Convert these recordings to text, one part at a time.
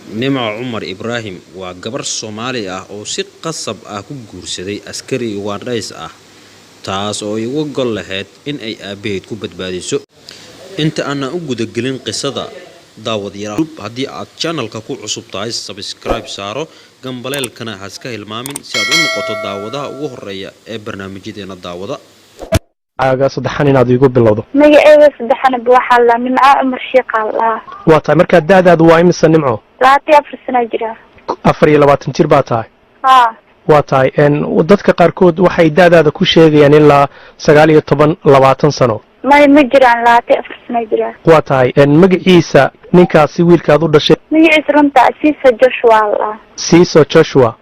Nimco Cumar Ibraahim waa gabar Soomaali ah oo si qasab ah ku guursaday askari Ugandhais ah taas oo ay uga gol lahayd in ay aabaheed ku badbaadiso. Inta aan u gudagelin qisada daawadayaal haddii aad channelka ku cusub tahay subscribe saaro gambaleelkana ha iska hilmaamin si aad u noqoto daawadaha ugu horeeya ee barnaamijyadeena daawada. aaga saddexan inaad igu bilowdo magaceeda saddexan waxa la Nimco Cumar Sheekh Allah waa tahay marka daadaadu waa imisa Nimco 24 sano jira 24 jir baa tahay waa tahay dadka qaarkood waxay daadaada ku sheegayaan ilaa 19 sano ma jiraan 24 sano jira waa tahay magaciisa ninkaasi wiilkaad u dhashay magaciisa runta Siiso Joshua Allah Siiso Joshua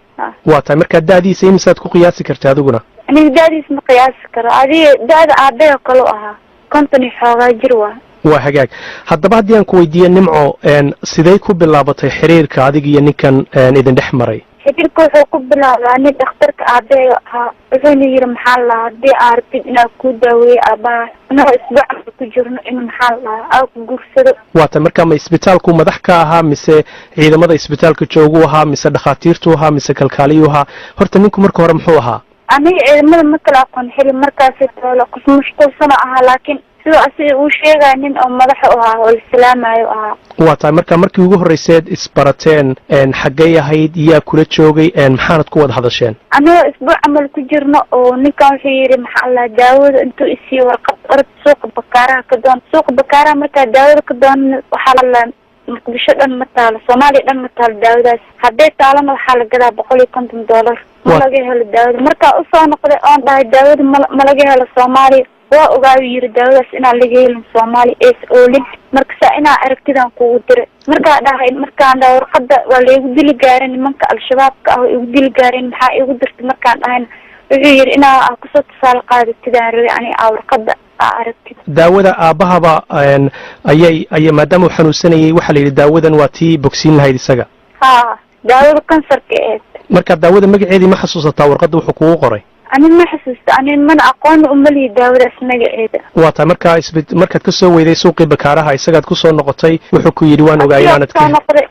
waa tahay marka daadiisa imisaad ku qiyaasi kartaa adiguna aniga daadiisa ma qiyaasi karo adiga daada aabaha kale aha company xoogaa jir waa hagaag haddaba haddii aan ku weydiiyo Nimco sidee ku bilaabatay xiriirka adiga iyo ninkan idin dhex maray xiriirku wuxuu ku bilaabay dhakhtarka aabaha ahaa wuxuu yiri maxaa la hadii aartid inaad ku daaweeyo aabaha inuu isbuuc ku jirno in maxaa la aad ku guursado waa tahay marka ma isbitaalku madax ka ahaa mise ciidamada isbitaalka joogu ahaa mise dhakhaatiirtu ahaa mise kalkaaliyu ahaa horta ninku marka hore muxuu ahaa aniga ciidamada ma kala aqoon xili markaas toolo qof mushkilsan ahaa laakiin sidoo asii uu sheegay nin oo madax u ahaa oo islaamayo ahaa waa tahay marka markii ugu horeysay isbarateen xagee ahayd yaa kula joogay maxaanad ku wada hadasheen aniga isbuuc amal ku jirno oo ninkan wuxuu yiri maxaa la daawada intuu isii warqad suuqa bakaaraha ka doon suuqa bakaaraha marka daawada ka doon waxa la muqdisho dhan ma taalo Soomaaliya dhan ma taalo daawadaas haddii taalana waxa la gadaa $150 ma laga helo daawada marka u soo noqday oo dhahay daawada ma laga helo Soomaaliya waa ogaa yiri daawadaas inaan laga helin Soomaaliya oolin marka saa inaa aragtidan kugu diray marka dhahay markaan dhahay warqada waa la igu dili gaarin nimanka al-shabaabka ah igu dili gaarin maxaa igu dirtay markaan dhahay wuxuu yiri inaa ku soo tasaal qaadatidan rabay ani warqada aragtid daawada aabahaba ayay maadaama uu xanuunsanayay waxa la yiri daawadan waa tii bogsiin lahayd isaga daawada kansarka ee marka daawada magaceedii ma xasuusataa warqada wuxuu kugu qoray أنا ما حسست أنا أقول أملي داود اسمه عيدا. وقت مركز كسو ويدي سوقي بكارها يسقط كسو نقطي وحكوا يدوان وقايانة كه.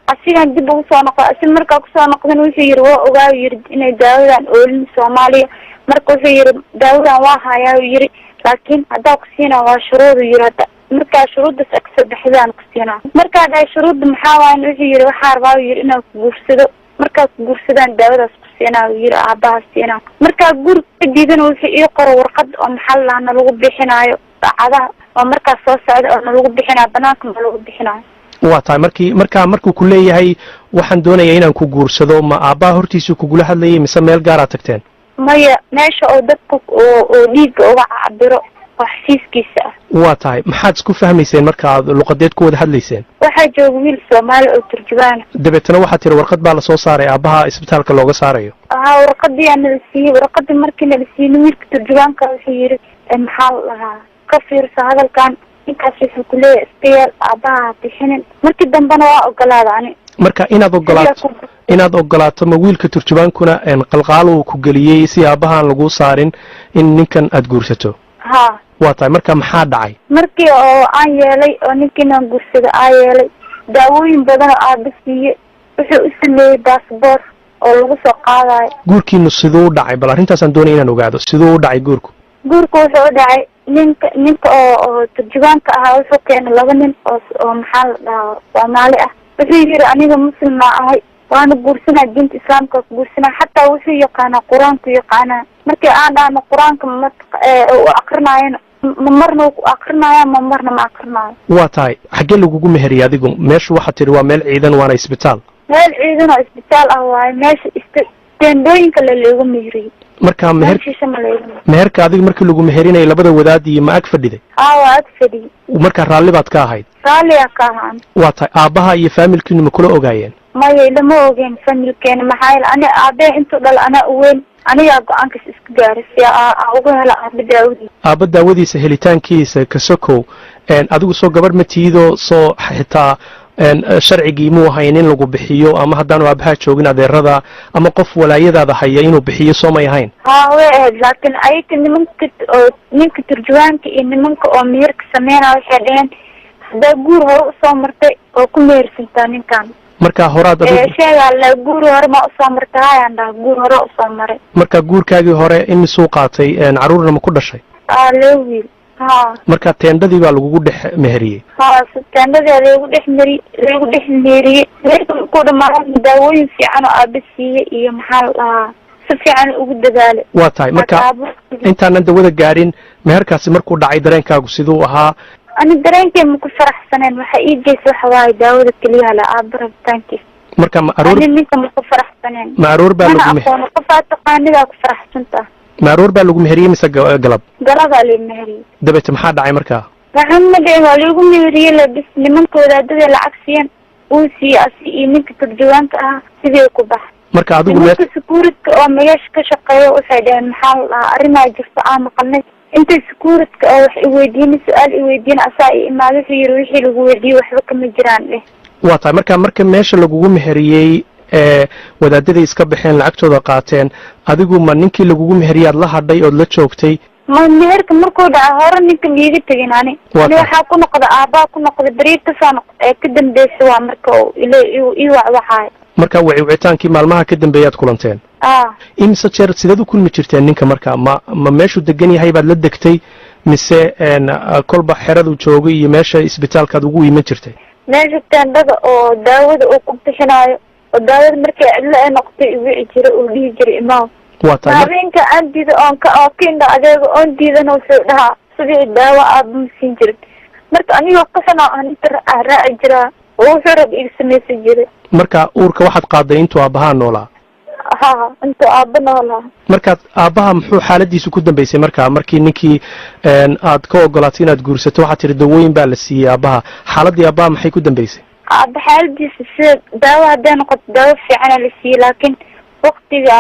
أصير عندي بوصة نقطة أصير مركز كسو نقطة ويصير وقاي يرد إن داود عن أول سومالي مركز يرد داود عن واحد يرد لكن هذا قصينا وشروط يرد مركز شروط بس أكثر بحذان قصينا مركز هاي شروط محاول ويصير وحارب ويرد إنه بورسده مركز بورسدان داود سينا وير عباس سينا مركا غور جديدنا وحي ii qoro warqad oo maxal laana lagu bixinayo saacadaha oo marka soo socdo oo lagu bixinayo banaanka lagu bixinayo waa tahay markuu ku leeyahay waxaan doonayaa inaan ku guursado ma aabaa hortiisa kugu la hadlayay mise meel gaar ah tagteen maya meesha oo dadku oo dhiig uga cabiro xisiiskiisa waa tahay maxaad isku fahmayseen marka aad luqadeed ku wada hadlayseen waxa jooga wiil Soomaali oo turjubaan dabeetana waxa tiri warqad baa la soo saaray aabaha isbitaalka looga saarayo warqadii aan la siiyay warqadii markii la siiyay wiilka turjubaanka wuxuu yiri maxaa lahaa ka fiirso hadalkan inkaas wuxuu ku leeyahay istiyaal aabaha bixinin markii dambana waa ogolaadaan marka inaad ogolaato ma wiilka turjubaankuna qalqaal uu ku galiyay si aabahan lagu saarin in ninkan aad guursato waa tahay marka maxaa dhacay markii oo aan yeelay oo ninkiina guursada aan yeelay daawooyin badan oo aad siiyay wuxuu u sameeyay passport oo lagu soo qaadayo guurkiinu sidoo u dhacay bal arrintaas aan doonay inaan ogaado sidoo u dhacay guurku wuxuu u dhacay ninka oo turjubaanka ahaa wuxuu keenay laba nin oo maxaa la dhahaa Soomaali ah wuxuu yiri aniga muslim ma ahay waana guursanaa diinta islaamka guursanaa xataa wuxuu yaqaanaa quraanka yaqaanaa markii aan dhaano quraanka oo aqrinaayeen marna ku aqrinaya marna ma aqrinayo waa tahay xagee lagugu meheriyay adigu meesha waxa tiri waa meel ciidan waana isbitaal meel ciidan oo isbitaal ah waa meesha teendooyinka lagu meheriyay marka meherka adiga markii lagu meherinay labada wadaad iyo ma ag fadhiday waa ag fadhiday marka raalli baad ka ahayd raalliya ka ahaan waa tahay aabaha iyo familkiinu ma kula ogaayeen maya lama ogeen familkeena maxaa ana aabe intuu dhal ana weyn aniga go'aankaas isku gaaray si ugu hela aaba daawadiisa helitaankiisa ka sokow adigu soo gabar ma tiido soo xitaa sharcigii muu ahayn in lagu bixiyo ama haddaanu aabaha joogin adeerada ama qof walaayadaada haya inuu bixiyo soo may ahayn way laakiin ayka ninka turjubaanka iyo nimanka oo meherka sameynaya waxay dhaheen haddaa guur hore usoo martay oo ku mehersantaa ninkan marka horaad sheegaa la guur hore ma usoo martay hayaan dhaha guur hore usoo maray marka guurkaagii hore imisuu qaatay caruurna ma ku dhashay loo wiil ha marka teendhadii baa lagugu dhex meheriyey ha teendhadii lagu dhex meheriyey ku dhamaan daawooyin fiican oo aaba siiyey iyo maxaa la dhahaa si fiican ugu dadaale waa tahay marka intaanan dawada gaadhin meherkaasi markuu dhacay dareenkaagu siduu ahaa ani dareenkay ma ku faraxsaneen waxa ii geysa waxa waaye daawada keliya la aaba rabitaankiisa marka ma aroor ninka ma ku faraxsaneen ma aroor baa lagu meheriyey qof taqaanidaa ku faraxsanta ma aroor baa lagu meheriyey mise galab galabaa la meheriyey dabeete maxaa dhacay markaa waxaan ma dhicin waa lagu meheriyey labis nimanka wadaadada lacag siiyeen uu siiyey asi iyo ninka turjuwaanka ahaa sidii ku bax marka adigu nimanka securityka oo meesha ka shaqeeya waxay dhaheen maxaa la dhahaa arrimaa jirta aan maqalnay intay securityka oo wax iweydiina su-aal iweydiina asaa i imaado wuxuu yiri wixii lagu weydiiyey waxba kama jiraan dheh waa tahay marka meesha lagugu meheriyey wadaadaday iska baxeen lacagtooda qaateen adigu ma ninkii lagugu meheriyaad la hadhay ood la joogtay ma meherka markuu dhaca hore ninka miiga tegin ani waxaa ku noqda aabaa ku noqda beriid kasoo noqda ka dambeysa waa marka ii wacwaxaay marka wicitaankii maalmaha ka dambeeyaad kulanteen imise jeer sideed u kulmi jirteen ninka marka ma meeshuu degan yahay baad la degtay mise kolba xeradu joogay iyo meesha isbitaalkaad ugu iman jirtay meesha teendhada oo daawada uu ku bixinaayo oo daawada markay cidlo ay noqotay iwici jira uu dhihi jiray imaam waa tahay habeenka aan diida oo ka indha adeega oon diidana wuxuu dhahaa sidii daawo aaba ma siin jirin marka anigoo qasanaa aan inta raaci jiraa oo wuxuu rab iga samaysan jiray marka uurka waxaad qaaday intuu aabbahaa noolaa ha intuu aabba noolaa markaad aabbaha muxuu xaaladiisu ku dambeysay markii ninkii aad ka ogolaatay inaad guursato waxaad tihi dawooyin baa la siiyey aabbaha xaaladii aabbaha maxay ku dambeysay aabba xaaladiisa sida daawo hadday noqoto daawo fiicana la siiyey laakiin waktiga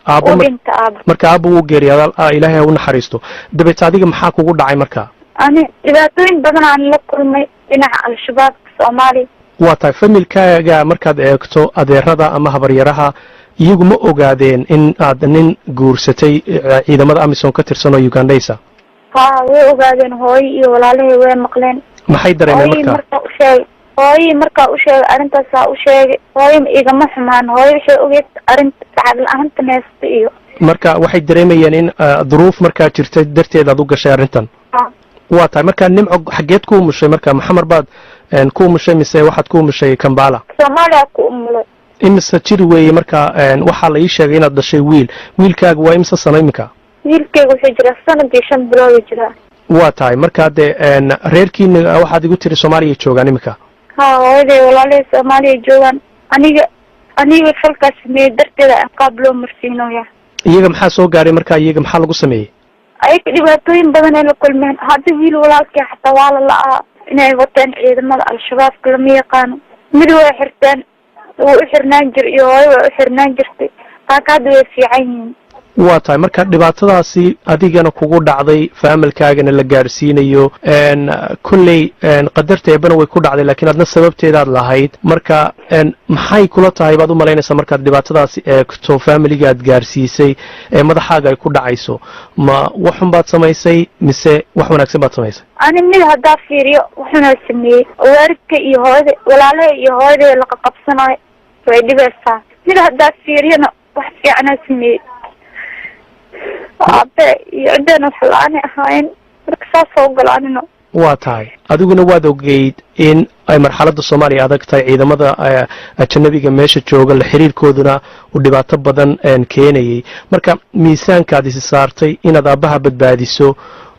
aaba u dhinta aaba marka aabba wuu geeriyaadaa ilaahay ha u naxariisto dabeete adiga maxaa kugu dhacay marka ani dhibaatooyin badan aan la kulmay dhinaca al-shabaabka soomaaliya waa tahay familkaaga markaad eegto adeerada ama habaryaraha iyagu ma ogaadeen in aad nin guursatay ciidamada amisom ka tirsan oo ugandhaysa ha way ogaadeen hooyo iyo walaalahay way maqleen maxay dareemeen marka hooyii markaa u sheegay arrintaasaa u sheegay hooyo igama xumaan hooyo waxay ogeed arrinta lacag la-aanta neesta iyo marka waxay dareemayeen in duruuf markaa jirta darteed aad u gashay arrintan waa tahay marka nimco xageed ku umushay marka maxamar baad ku umushay mise waxaad ku umushay kambala soomaaliya ku umulay imise jir weeye marka waxaa la ii sheegay inaad dhashay wiilkaaga waa imise sano iminka wiilkayga wuxuu jiraa sanadii 5 bilood jiraa waa tahay marka dee reerkiina waxaad igu tiri soomaaliya joogaan iminka ha hooyaday walaalay soomaaliya joogaan aniga falkaas sameeyey darteeda qaab loo marsiinaya iyaga maxaa soo gaaray marka iyaga maxaa lagu sameeyey ayaga dhibaatooyin badan ay la kulmeen hadda wiil walaalkii xataa waa la la'aa inay wateen ciidamada al-shabaabka lama yaqaano mid way xirteen wuu u xirnaan jir iyo hooyo way u xirnaan jirtay taaka hadda way fiican yihiin waa tahay marka dhibaatadaasi adigana kugu dhacday faamilkaagana la gaarsiinayo kulley qadarta eebana way ku dhacday laakiin adna sababteedaad lahayd marka maxay kula tahay baad u malaynaysaa markaad dhibaatadaasi eegto faamiligaad gaarsiisay ee madaxaaga ay ku dhacayso ma waxun baad samaysay mise wax wanaagsan baad samaysay ani mid haddaa fiiriyo wuxuuna sameeyey waalidka iyo hooyada walaalaha iyo hooyada laqa qabsanayo way dhibaysaa mid haddaa fiiriyona wax fiicanaa sameeyey aabe iyo ciddana wax la-aanay ahaayeen marka saasoo ogolaanino waa tahay adiguna waad ogeyd in ay marxaladda soomaaliya adag tahay ciidamada ajanabiga meesha jooga la xiriirkooduna uu dhibaato badan keenayay marka miisaankaad isi saartay inaad aabbaha badbaadiso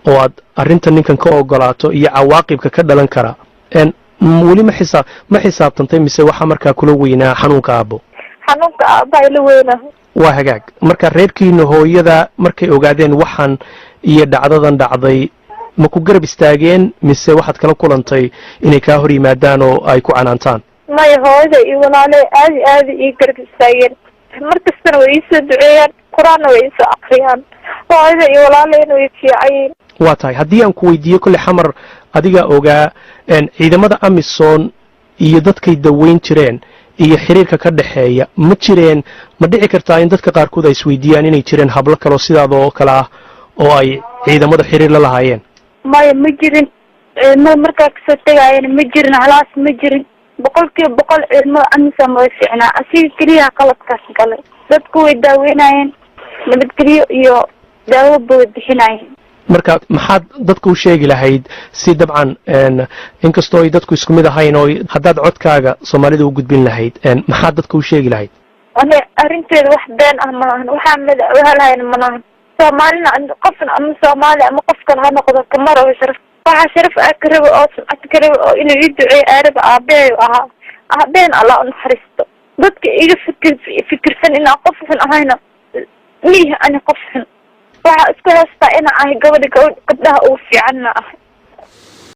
oo aad arrinta ninkan ka ogolaato iyo cawaaqibka ka dhalan kara weli ma xisaabtantay mise waxaa markaa kula weynaa xanuunka aabbo xanuunka aabba ila weynaa waa hagaag marka reerkiina hooyada markay ogaadeen waxan iyo dhacdadan dhacday ma ku garab istaageen mise waxaad kala kulantay inay kaa hor yimaadaan oo ay ku canaantaan maya hooyada iyo walaale aadi ii garab istaageen markastana way iisoo duceeyaan qur-aanna way iisoo akriyaan hooyada iyo walaaleyna way fiicayiin waa tahay haddii aan ku weydiiyo kolle xamar adigaa ogaa ciidamada amisom iyo dadkay daweyn jireen iyo xiriirka ka dhaxeeya ma jireen ma dhici kartaa in dadka qaarkood ay isweydiiyaan inay jireen hablo kaloo sidaada oo kale ah oo ay ciidamada xiriir la lahaayeen maya ma jirin ciidamada markaa kasoo tegaayeen ma jirin halaas ma jirin boqol ilmo amisom way fiicnaa asiga keliya qaladkaas galay dadku way daaweynayeen nabadgelyo iyo daawo bay bixinayeen marka maxaad dadku u sheegi lahayd si dabcan inkastoo ay dadku isku mid ahayn oo haddaad codkaaga Soomaalida u gudbin lahayd maxaad dadku u sheegi lahayd أنا أرنت الواحد بين أهمه وحامل وهلا من سومالنا قفنا أم سومالي أم قفنا هنقدر كمرة وشرف فعشرف أكرب إنه يدعي أرب أبي أبين الله نحرسته بدك إيجي فكر سن إن أقفنا هنا ليه أنا قفنا فأسكت أنا عاي قبل قبلها أوفي عنا